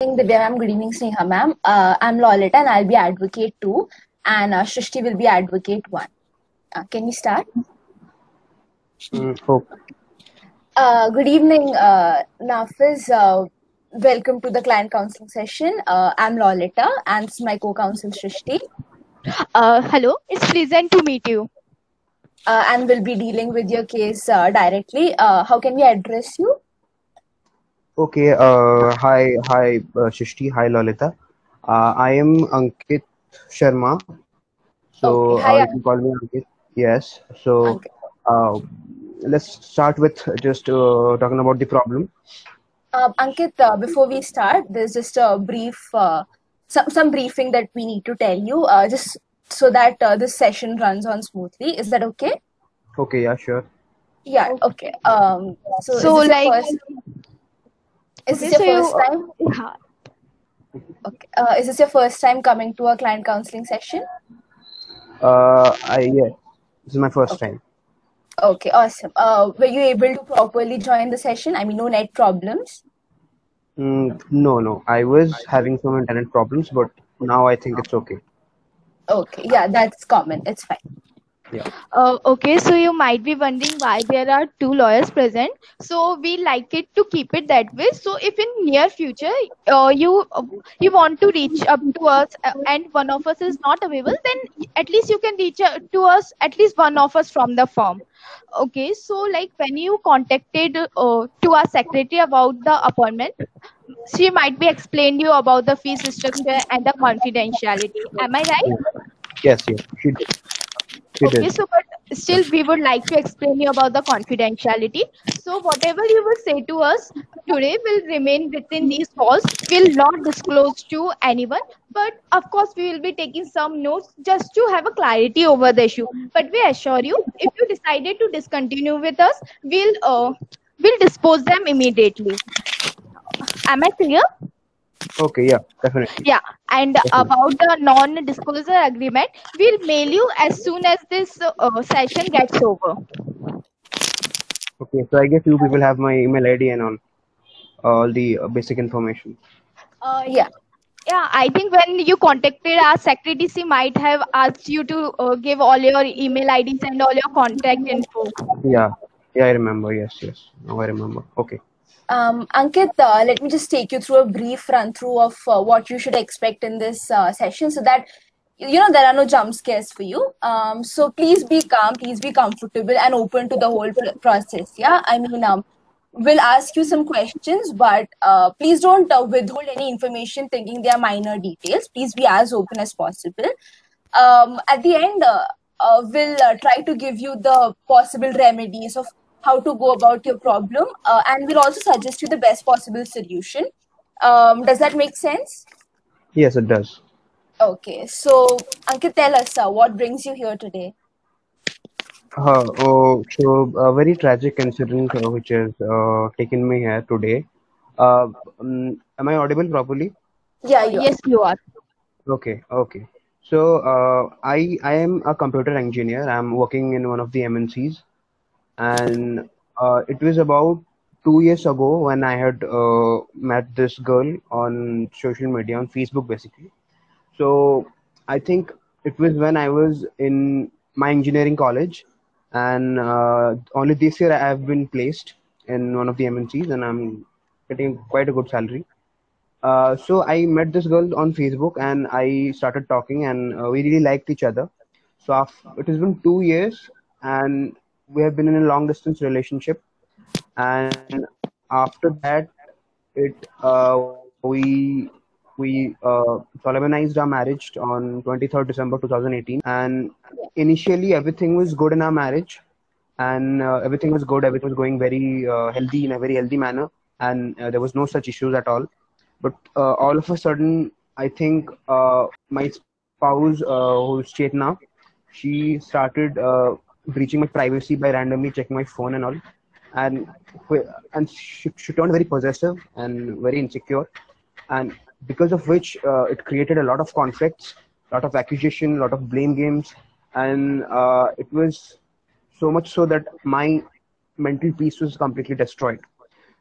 Divya ma'am. Good evening, Sneha ma'am. I'm Lolita and I'll be advocate 2 and Shrishti will be advocate 1. Can we start? Hope. Good evening, Nafiz. Welcome to the client counseling session. I'm Lolita and this is my co-counsel Shrishti. Hello, it's pleasant to meet you. And we'll be dealing with your case directly. How can we address you? Okay. Hi, Shishti. Hi, Lolita. I am Ankit Sharma. So Okay. you Hi, can call me Ankit. Yes. So Ankit. uh, let's start with just talking about the problem. Ankit, before we start, there's just a brief, some briefing that we need to tell you, just so that this session runs on smoothly. Is that okay? Okay. Yeah. Sure. Yeah. Okay. So is So, this your like, first? Is okay, this your so you, first time? yeah, Okay. Is this your first time coming to a client counseling session? Yes. This is my first Okay. time. Okay. Awesome. Were you able to properly join the session? I mean, no net problems. No, no. I was having some internet problems, but now I think it's okay. Okay. Yeah, that's common. It's fine. Yeah. okay, so you might be wondering why there are two lawyers present. So we like it to keep it that way. So if in near future you want to reach up to us and one of us is not available, then at least you can reach out to us, at least one of us from the firm. Okay, so like when you contacted to our secretary about the appointment, she might be explained you about the fee structure and the confidentiality. Am I right? Yeah. Yes. Yes. She did. She Okay, did. so but still we would like to explain you about the confidentiality. So whatever you will say to us today will remain within these walls, will not disclose to anyone. But of course, we will be taking some notes just to have a clarity over the issue. But we assure you, if you decided to discontinue with us, we'll dispose them immediately. Am I clear? Okay. Yeah. Definitely. Yeah, and Definitely. about the non-disclosure agreement, we'll mail you as soon as this session gets over. Okay, so I guess you people have my email ID and all the basic information. Yeah. Yeah, I think when you contacted our secretary, she might have asked you to give all your email IDs and all your contact info. Yeah, yeah, I remember. Yes, yes. Now I remember. Okay. Ankit, let me just take you through a brief run through of what you should expect in this session so that there are no jump scares for you. So please be calm, please be comfortable and open to the whole process. Yeah, I mean, we'll ask you some questions, but please don't withhold any information thinking they are minor details. Please be as open as possible. At the end, we'll try to give you the possible remedies of how to go about your problem, and we'll also suggest you the best possible solution. Does that make sense? Yes, it does. Okay, so Ankit, tell us what brings you here today. So a very tragic incident which has taken me here today. Uh, am I audible properly? Yeah, you are. Yes, you are. Okay, okay. So I am a computer engineer. I'm working in one of the MNCs, and it was about 2 years ago when I had met this girl on social media on Facebook, basically. So I think it was when I was in my engineering college, and only this year I have been placed in one of the MNCs, and I'm getting quite a good salary. So I met this girl on Facebook, and I started talking, and we really liked each other. So it has been 2 years, and we have been in a long distance relationship. And after that, it we solemnized our marriage on 23rd December 2018. And initially, everything was good in our marriage, and everything was good. Everything was going very healthy in a very healthy manner, and there was no such issues at all. But all of a sudden, I think my spouse, who's Chetna, she started breaching my privacy by randomly checking my phone and all, and she turned very possessive and very insecure, and because of which it created a lot of conflicts, a lot of accusation, a lot of blame games, and it was so much so that my mental peace was completely destroyed.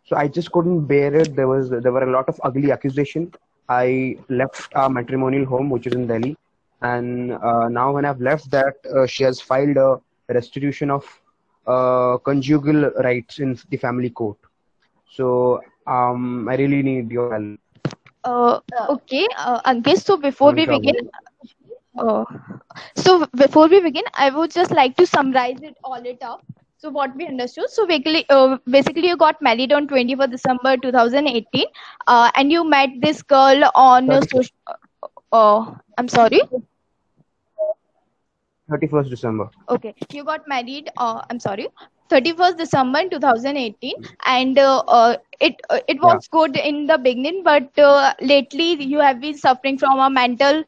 So I just couldn't bear it. There were a lot of ugly accusation. I left our matrimonial home, which is in Delhi, and now when I've left that, she has filed a restitution of conjugal rights in the family court. So I really need your help. Okay, Ankit. I'm in trouble. Uh, before we begin, I would just like to summarize it up. So what we understood. So basically, you got married on 24th December 2018, and you met this girl on 31st, I'm sorry. 31st December. Okay, you got married. I'm sorry. 31st December in 2018, and it Yeah. was good in the beginning, but lately you have been suffering from a mental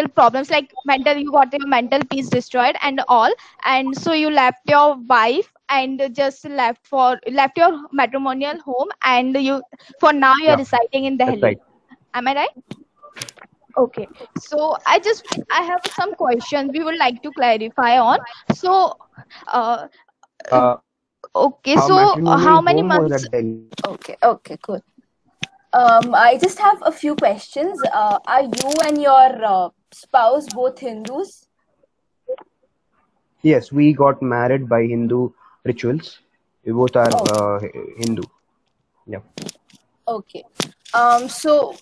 problems, like you got your mental peace destroyed and all, and so you left your wife and just left your matrimonial home, and you for now you are Yeah, residing in that's Delhi. right. Am I right? Okay, so I have some questions we would like to clarify on. So uh, Uh, okay, our so how matrimonial many home was months? at Delhi. Okay, cool. I just have a few questions. Are you and your spouse both Hindus? Yes, we got married by Hindu rituals. We both are Oh, Hindu. Yeah. okay. So,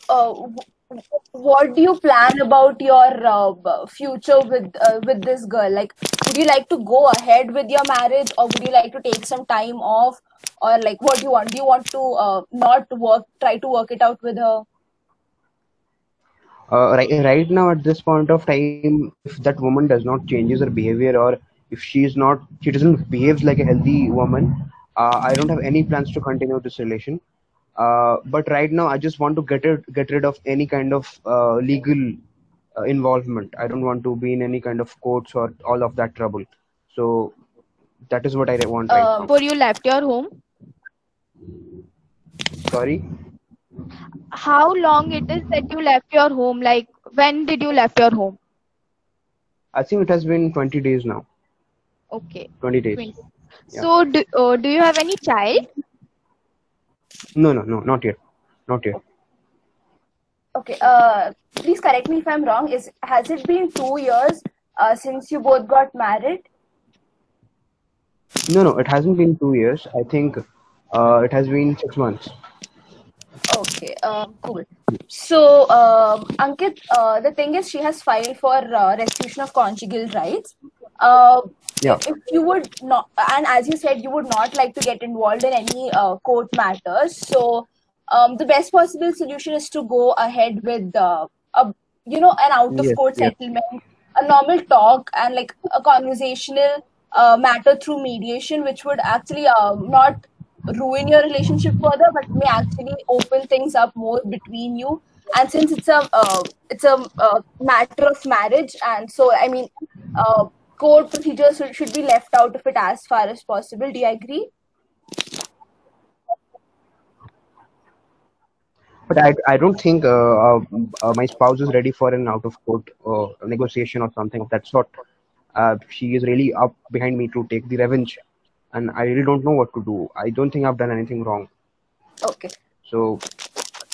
what do you plan about your future with this girl? Like, would you like to go ahead with your marriage, or would you like to take some time off, or like, what do you want? Do you want to not work, try to work it out with her? Right now, at this point of time, if that woman does not changes her behavior, or if she doesn't behaves like a healthy woman, I don't have any plans to continue this relation. But right now, I just want to get rid of any kind of legal involvement. I don't want to be in any kind of courts or all of that trouble. So that is what I want right now. Before you left your home, Sorry. how long it is that you left your home? Like, when did you left your home? I think it has been 20 days now. Okay. 20 days. 20. Yeah. So do you have any child? No, not yet. Not yet. Okay. Please correct me if I'm wrong. Has it been 2 years since you both got married? No, it hasn't been 2 years. I think it has been 6 months. Okay, cool. So, Ankit, the thing is, she has filed for restitution of conjugal rights. Yeah. If you would not, and as you said, you would not like to get involved in any court matters. So, the best possible solution is to go ahead with an out of Yes, court yes. settlement, a normal talk, and like a conversational matter through mediation, which would actually not ruin your relationship further, but may actually open things up more between you. And since it's a matter of marriage, and so I mean, court procedures should be left out of it as far as possible. Do you agree? But I don't think my spouse is ready for an out of court negotiation or something of that sort. She is really up behind me to take the revenge, and I really don't know what to do. I don't think I've done anything wrong. Okay. So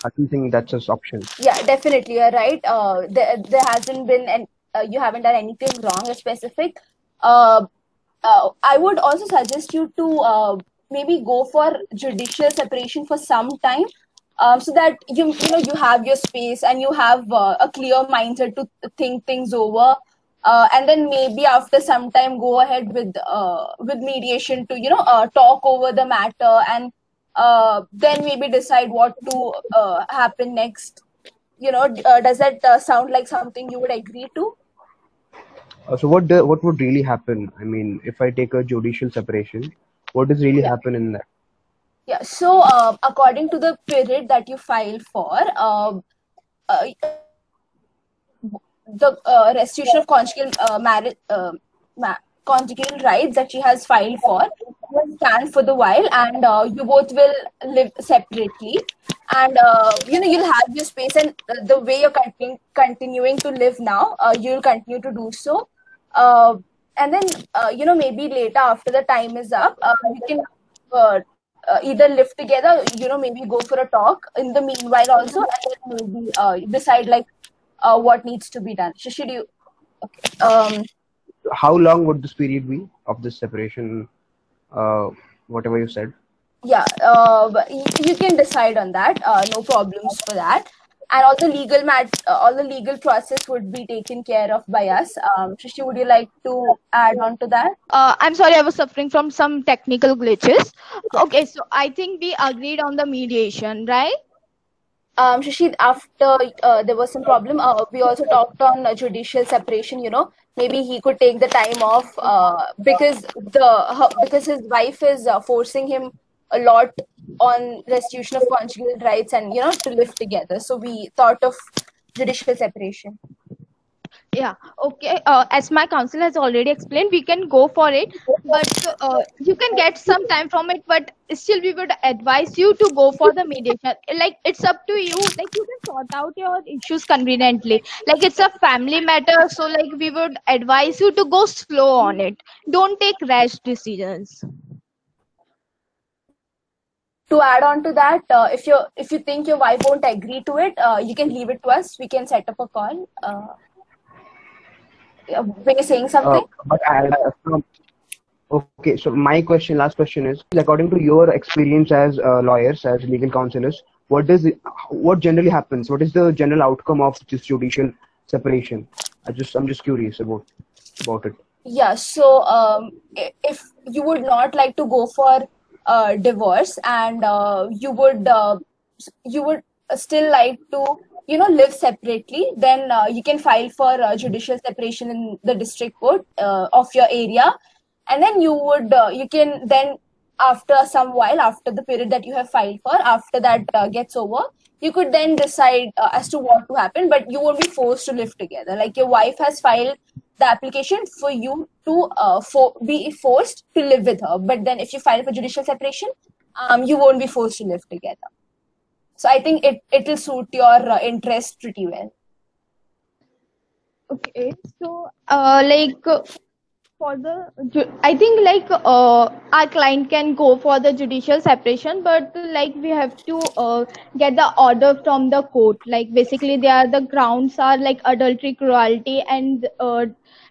I don't think that's an option. Yeah, definitely, you're right. There hasn't been, and you haven't done anything wrong or specific. Uh, I would also suggest you to maybe go for judicial separation for some time, so that you have your space and you have a clear mindset to think things over, and then maybe after some time go ahead with mediation to talk over the matter, and then maybe decide what to happen next. Does that sound like something you would agree to? So what would really happen? I mean, if I take a judicial separation, what does really Yeah. happen in that? Yeah. So, according to the period that you filed for, uh, the restitution of conjugal marriage, conjugal rights that she has filed for will stand for the while, and you both will live separately, and you'll have your space, and the way you're continuing to live now, you'll continue to do so. Uh, and then maybe later after the time is up, you can either live together, maybe go for a talk in the meanwhile also, and then maybe decide like what needs to be done. Should you? Okay. How long would this period be of this separation? Whatever you said. Yeah, but you can decide on that. No problems for that. And all the legal process would be taken care of by us. Shishi, would you like to add on to that? I'm sorry, I was suffering from some technical glitches. Yeah. Okay, so I think we agreed on the mediation, right? Shishi, after there was some problem, we also talked on judicial separation. Maybe he could take the time off because his wife is forcing him a lot on restitution of conjugal rights and to live together. So we thought of judicial separation. Yeah, okay. As my counsel has already explained, we can go for it, but you can get some time from it, but still we would advise you to go for the mediation. Like, it's up to you. Like, you can sort out your issues conveniently. Like, it's a family matter, so like we would advise you to go slow on it. Don't take rash decisions. To add on to that, if you think your wife won't agree to it, you can leave it to us. We can set up a call. Were you saying something? Okay, so my last question is, according to your experience as lawyers, as legal counselors, what generally happens? What is the general outcome of this judicial separation? I'm just curious about it. Yeah, so if you would not like to go for divorce, and you would still like to live separately, then you can file for judicial separation in the district court of your area, and then you can then, after some while, after the period that you have filed for, after that gets over, you could then decide as to what to happen, but you won't be forced to live together. Like, your wife has filed the application for you to be forced to live with her, but then if you file for judicial separation, you won't be forced to live together. So I think it will suit your interest pretty well. Okay, so I think like our client can go for the judicial separation, but like we have to get the order from the court. Like, basically the grounds are like adultery, cruelty, and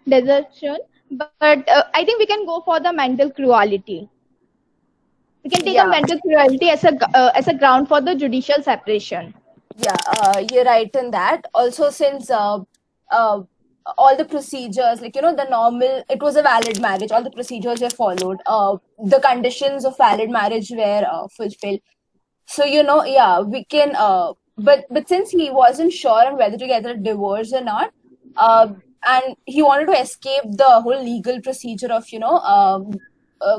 desertion. But I think we can go for the mental cruelty. We can take a mental cruelty as a ground for the judicial separation. Yeah, you're right in that. Also, since all the procedures, like, the normal, it was a valid marriage, all the procedures were followed, the conditions of valid marriage were fulfilled. So, yeah, we can, but since he wasn't sure on whether to get a divorce or not, and he wanted to escape the whole legal procedure of,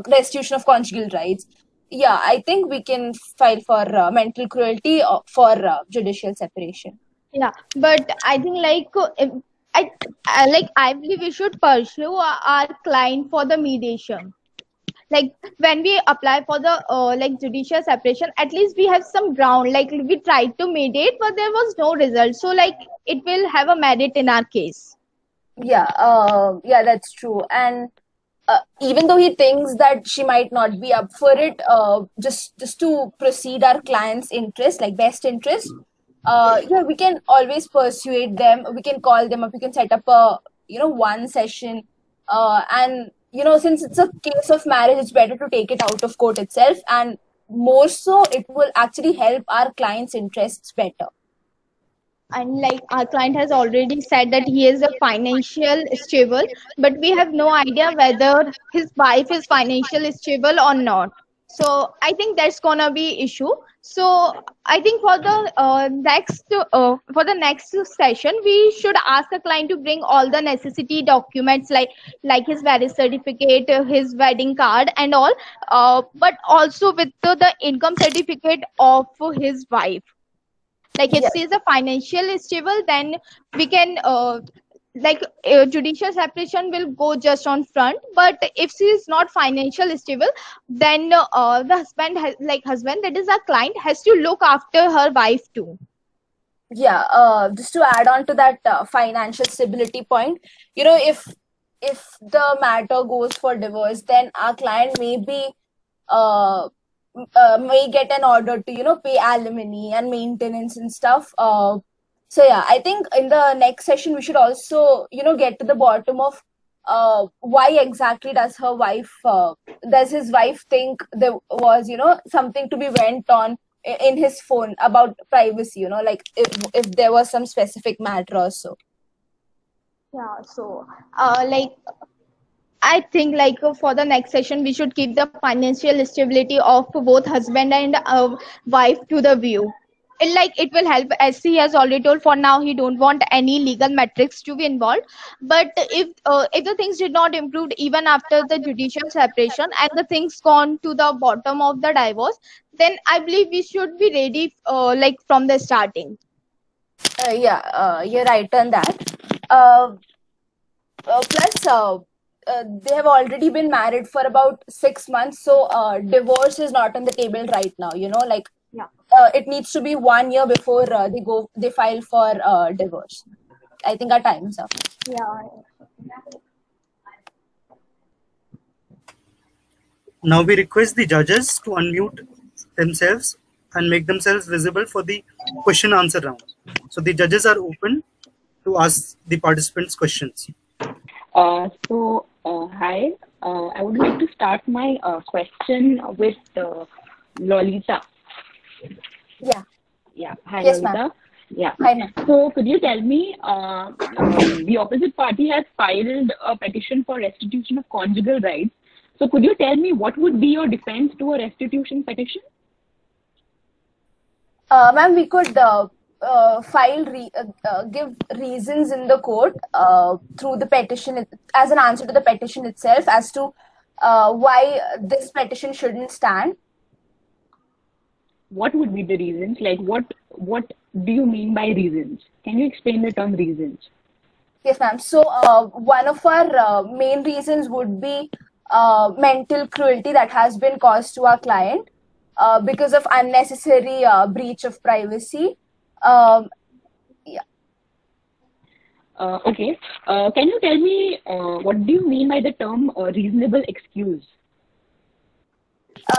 restitution of conjugal rights, yeah, I think we can file for mental cruelty for judicial separation. Yeah, but I think like I believe we should pursue our client for the mediation. Like, when we apply for the like judicial separation, at least we have some ground. Like, we tried to mediate, but there was no result. So like, it will have a merit in our case. Yeah, that's true. And even though he thinks that she might not be up for it, just to proceed our client's interest, like best interest, yeah, we can always persuade them. We can call them up. We can set up a one session, and since it's a case of marriage, it's better to take it out of court itself, and more so, it will actually help our client's interests better. And like, our client has already said that he is a financial stable, but we have no idea whether his wife is financially stable or not. So I think that's gonna be issue. So I think for the next session, we should ask the client to bring all the necessity documents, like his marriage certificate, his wedding card, and all. But also with the income certificate of his wife. Like, if she is a financial stable, then we can judicial separation will go just on front. But if she is not financial stable, then the husband that is our client has to look after her wife too. Yeah, just to add on to that financial stability point, if the matter goes for divorce, then our client may be may get an order to pay alimony and maintenance and stuff. So yeah, I think in the next session we should also get to the bottom of why exactly does his wife think there was something to be went on in his phone about privacy, like if there was some specific matter or so. Yeah, so like I think for the next session we should keep the financial stability of both husband and wife to the view. It will help, as he has already told. For now, he don't want any legal metrics to be involved. But if the things did not improve even after the judicial separation and the things gone to the bottom of the divorce, then I believe we should be ready from the starting. Yeah, you're right on that. Plus, they have already been married for about 6 months, so divorce is not on the table right now. Yeah. It needs to be 1 year before they file for divorce. I think our time's up. Yeah. Now we request the judges to unmute themselves and make themselves visible for the question answer round. So the judges are open to ask the participants questions. Hi. I would like to start my question with Lolita. Yeah. Yeah. Hi, Yes, Lolita. ma'am. Yeah. Hi, ma'am. So could you tell me, the opposite party has filed a petition for restitution of conjugal rights. So could you tell me what would be your defense to a restitution petition? Ma'am, we could give reasons in the court through the petition as an answer to the petition itself as to why this petition shouldn't stand. What would be the reasons? Like what do you mean by reasons? Can you explain the term reasons? Yes, ma'am. So one of our main reasons would be mental cruelty that has been caused to our client because of unnecessary breach of privacy. Yeah. Okay. Can you tell me what do you mean by the term reasonable excuse?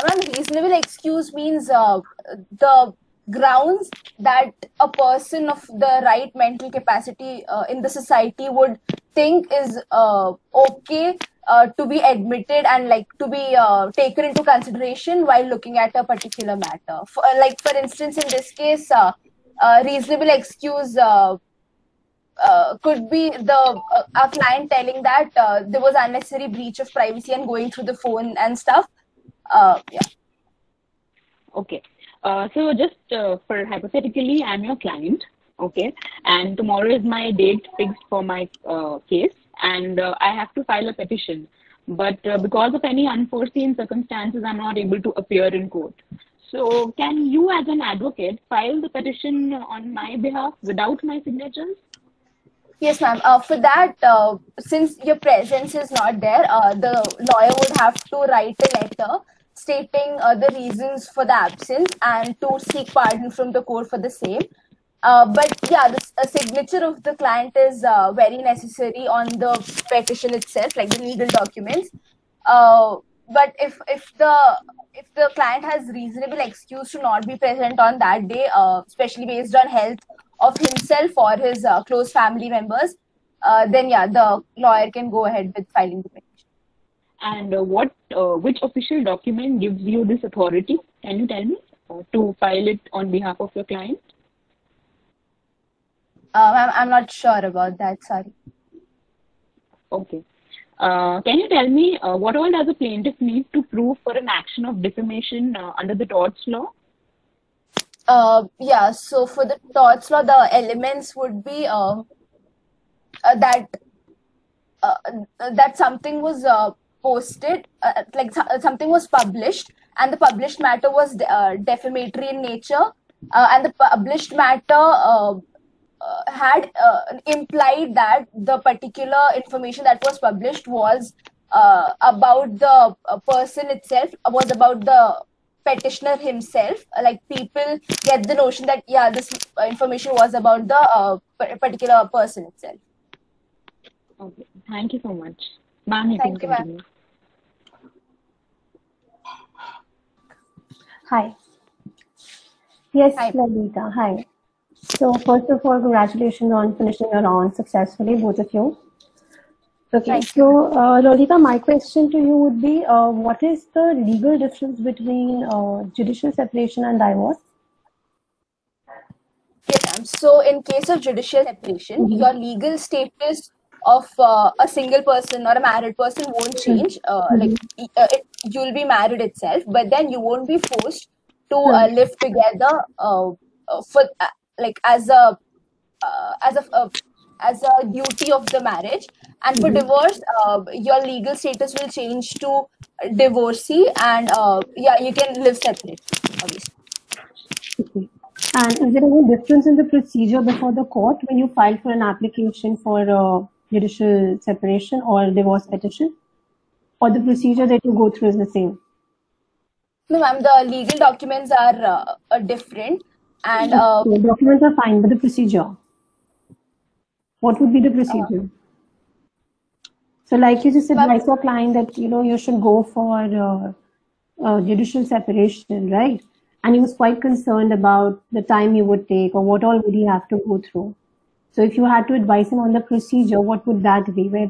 Ma'am, reasonable excuse means the grounds that a person of the right mental capacity in the society would think is okay to be admitted and to be taken into consideration while looking at a particular matter. For instance, in this case, reasonable excuse could be a client telling that there was unnecessary breach of privacy and going through the phone and stuff. Yeah. Okay. So just for hypothetically, I'm your client, okay, and tomorrow is my date fixed for my case, and I have to file a petition. But because of any unforeseen circumstances, I'm not able to appear in court. So can you, as an advocate, file the petition on my behalf without my signatures? Yes, ma'am. For that, since your presence is not there, the lawyer would have to write a letter stating the reasons for the absence and to seek pardon from the court for the same. But yeah, a signature of the client is very necessary on the petition itself, like the legal documents. But if the client has reasonable excuse to not be present on that day, especially based on health of himself or his close family members, then yeah, the lawyer can go ahead with filing the petition. And which official document gives you this authority? Can you tell me to file it on behalf of your client? I'm not sure about that. Sorry. Okay. Can you tell me what all does a plaintiff need to prove for an action of defamation under the torts law? Yeah. So for the torts law, the elements would be that something was posted, something was published, and the published matter was defamatory in nature, and the published matter had implied that the particular information that was published was about the person itself, was about the petitioner himself. Like people get the notion that yeah, this information was about the particular person itself. Okay, thank you so much, ma'am. You can continue. Hi. Yes, Hi. Lalita. Hi. So first of all, congratulations on finishing your round successfully, both of you. Okay, Thank so Lalita, my question to you would be, what is the legal difference between judicial separation and divorce? Yes, ma'am. So, in case of judicial separation, your legal status of a single person or a married person won't change. You'll be married itself, but then you won't be forced to Right. live together for like as a duty of the marriage. And for divorce, your legal status will change to divorcee, and yeah, you can live separate, obviously. Okay. And is there any difference in the procedure before the court when you file for an application for judicial separation or divorce petition? Or the procedure that you go through is the same? No, ma'am, the legal documents are different, and The documents are fine, but the procedure, what would be the procedure? So, like you just ma'am, advise your client that you should go for judicial separation, right? And he was quite concerned about the time he would take or what all would he have to go through. So, if you had to advise him on the procedure, what would that be? Where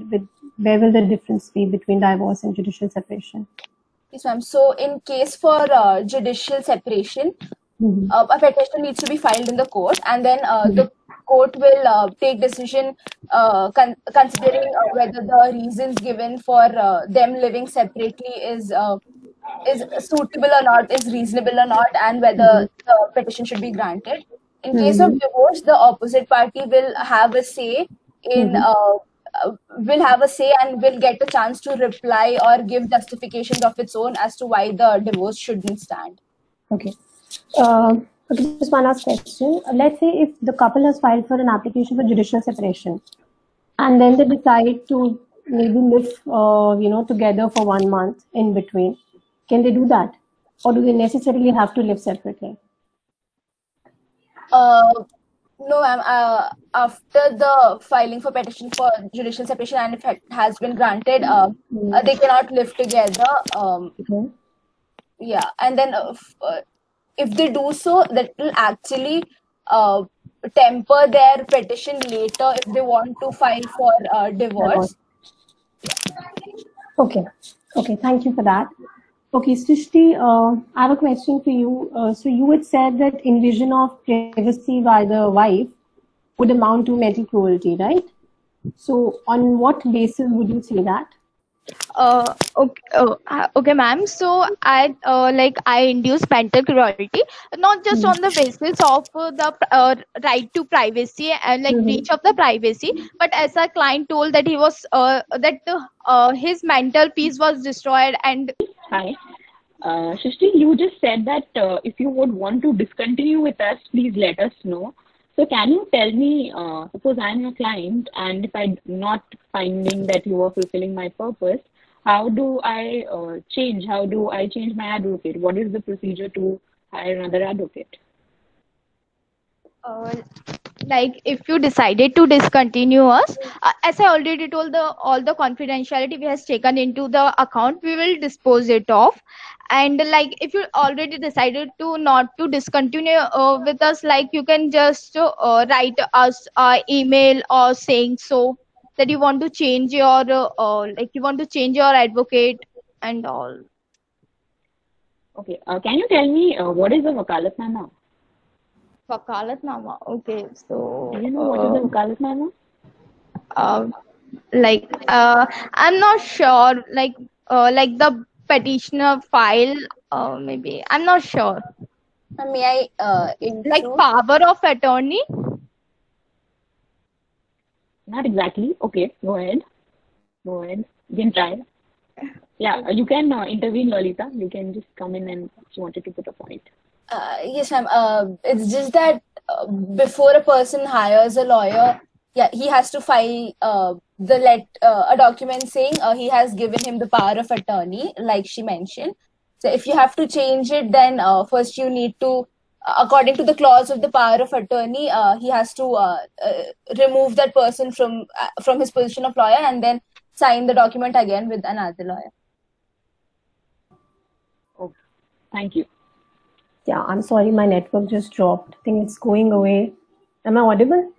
will the difference be between divorce and judicial separation? yes, ma'am. So, in case for judicial separation, Mm-hmm. a petition needs to be filed in the court, and then the court will take decision considering whether the reasons given for them living separately is suitable or not, is reasonable or not, and whether the petition should be granted. In case of Mm-hmm. divorce, the opposite party will have a say in Mm-hmm. will have a say and will get a chance to reply or give justifications of its own as to why the divorce shouldn't stand. Okay. Okay, just one last question. Let's say if the couple has filed for an application for judicial separation, and then they decide to maybe live, together for 1 month in between, can they do that, or do they necessarily have to live separately? No, ma'am. After the filing for petition for judicial separation, and if it has been granted, they cannot live together. Okay. Yeah, and then if they do so, that will actually uh, temper their petition later if they want to file for divorce. Okay. Okay. Thank you for that. Okay, Srishti, I have a question for you. So you had said that invasion of privacy by the wife would amount to mental cruelty, right? So on what basis would you say that? Okay, ma'am. So I induce mental cruelty, not just on the basis of the right to privacy and like breach of the privacy, but as a client told that he was his mental peace was destroyed. And Hi. Shrishti, you just said that if you would want to discontinue with us, please let us know. So can you tell me, suppose I'm your client and if I'm not finding that you are fulfilling my purpose, how do I change? How do I change my advocate? What is the procedure to hire another advocate? like if you decided to discontinue us, as I already told, the all the confidentiality we has taken into the account, we will dispose it off. And like if you already decided to not to discontinue with us, like you can just write us email or saying so that you want to change your like you want to change your advocate and all. Okay. Can you tell me what is a wakalatnama? Wakalatnama. Okay, so Do you know what is a wakalatnama? uh, I'm not sure, like the petitioner file, maybe I'm not sure, May I like intrude? power of attorney. Not exactly. Okay, go ahead. Go ahead. You can try. Yeah, you can intervene, Lolita. You can just come in and she wanted to put a point. Yes, ma'am. It's just that before a person hires a lawyer, yeah, he has to file a document saying he has given him the power of attorney, like she mentioned. So if you have to change it, then first you need to, according to the clause of the power of attorney, he has to remove that person from his position of lawyer and then sign the document again with another lawyer. Okay, thank you. Yeah, I'm sorry, my network just dropped. I think it's going away. Am I audible?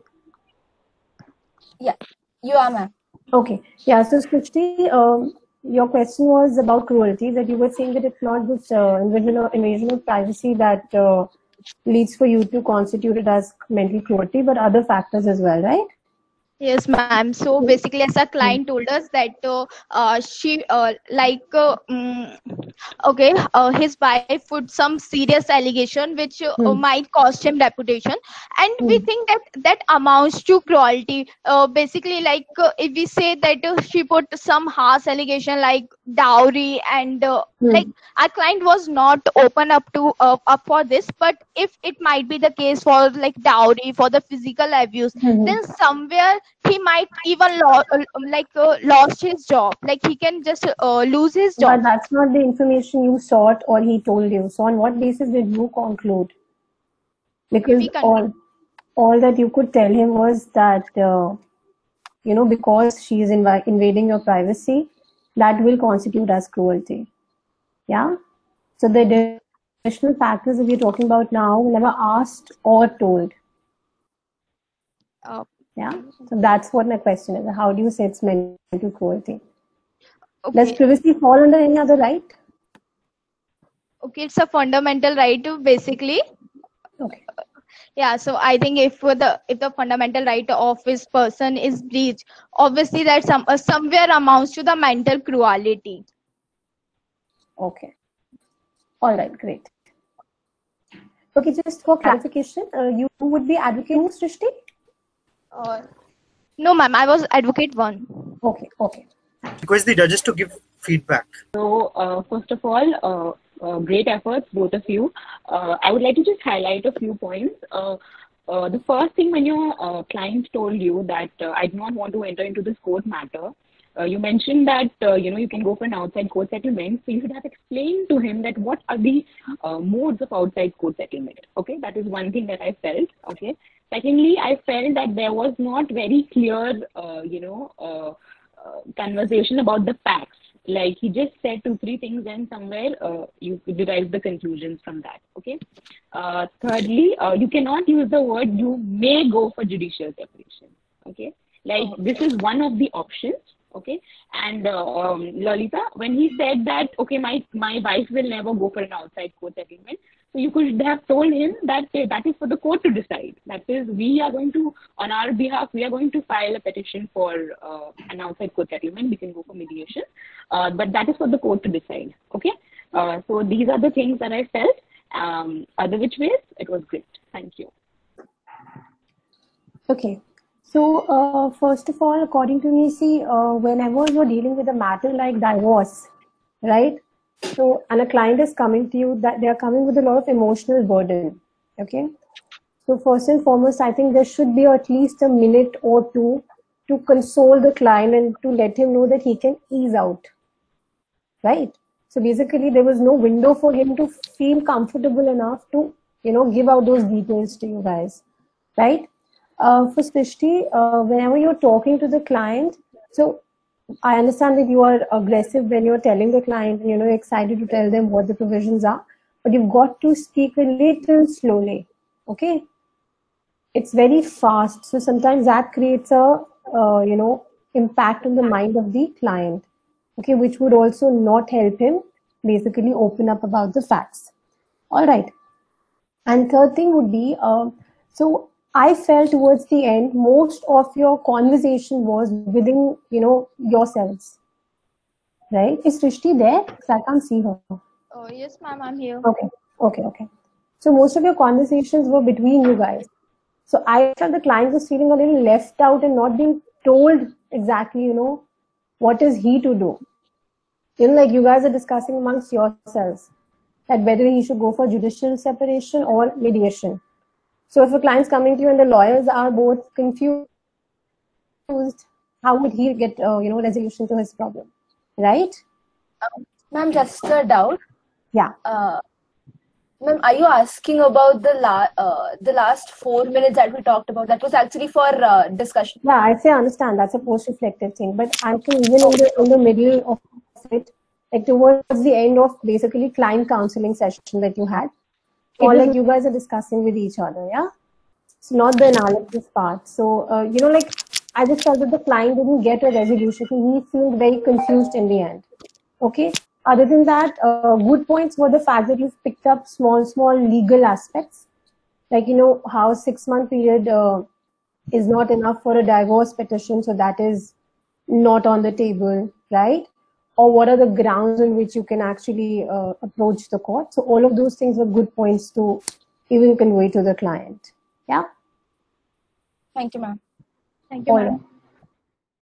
Yeah, you are, ma'am. Okay. Yeah, so Srishti, your question was about cruelty, that you were saying that it's not just invasion of privacy that leads for you to constitute it as mental cruelty, but other factors as well, right? Yes, ma'am. So basically, as a client told us that she his wife put some serious allegation which Hmm. might cost him reputation, and we Hmm. think that that amounts to cruelty. Basically, if we say that she put some harsh allegation like dowry and like Hmm. our client was not open up to up for this, but if it might be the case for like dowry for the physical abuse, Hmm. then somewhere he might even lost his job, like he can just lose his job. But that's not the information you sought or he told you. So on what basis did you conclude? Because We continue. all that you could tell him was that because she is invading your privacy, that will constitute as cruelty. Yeah. So the additional factors that we're talking about now were never asked or told. uh, Yeah. So that's what my question is. How do you say it's mental cruelty? Does okay. privacy fall under any other right? Okay, it's a fundamental right to basically. Okay. Yeah, so I think if the fundamental right of this person is breached, obviously that somewhere amounts to the mental cruelty. Okay. All right. Great. Okay. Just for clarification, you would be advocating Srishti? uh, no ma'am, I was advocate one. Okay. Okay. Request the judges to give feedback. So, first of all, great efforts, both of you. I would like to just highlight a few points. The first thing, when your client told you that I do not want to enter into this court matter, you mentioned that you can go for an outside court settlement. So you should have explained to him that what are the modes of outside court settlement. Okay, that is one thing that I felt. Okay. Secondly, I felt that there was not very clear, conversation about the facts. Like he just said 2-3 things, and somewhere you derive the conclusions from that. Okay. Thirdly, you cannot use the word "you may go for judicial separation." Okay, like this is one of the options. Okay, and Lalita, when he said that, okay, my wife will never go for an outside court settlement, so you could have told him that that is for the court to decide. That is, we are going to, on our behalf, we are going to file a petition for an outside court settlement. We can go for mediation, but that is for the court to decide. Okay, so these are the things that I felt. Other which ways, it was great. Thank you. Okay. So, first of all, according to me, see, whenever you're dealing with a matter like divorce, right? So, and a client is coming to you, that they are coming with a lot of emotional burden. Okay. So, first and foremost, I think there should be at least a minute or two to console the client and to let him know that he can ease out. Right. So, basically, there was no window for him to feel comfortable enough to, give out those details to you guys. Right. For Srishti, whenever you're talking to the client, so I understand that you are aggressive when you're telling the client and you're excited to tell them what the provisions are, but you've got to speak a little slowly. Okay, it's very fast, so sometimes that creates a impact on the mind of the client. Okay, which would also not help him basically open up about the facts. All right. And third thing would be, so I felt towards the end, most of your conversation was within, yourselves, right? Is Srishti there? Because I can't see her. Oh yes ma'am, I'm here. Okay. So most of your conversations were between you guys. So I felt the client was feeling a little left out and not being told exactly, what is he to do. Like you guys are discussing amongst yourselves that whether he should go for judicial separation or mediation. So if a client's coming to you and the lawyers are both confused, how would he get resolution to his problem, right? Ma'am, just a doubt. Yeah. Ma'am, are you asking about the last 4 minutes that we talked about? That was actually for discussion. Yeah, I understand that's a post-reflective thing, but I'm even in the middle of it, like towards the end of basically client counseling session that you had. or like you guys are discussing with each other, yeah? So not the analysis part. So, like I just felt that the client didn't get a resolution. So he seemed very confused in the end. Okay. Other than that, good points were the fact that you've picked up small legal aspects. Like, how 6-month period is not enough for a divorce petition. So that is not on the table, right? Or what are the grounds on which you can actually approach the court. So all of those things were good points to even convey to the client. Yeah. Thank you, ma'am. Thank you, All ma'am. right.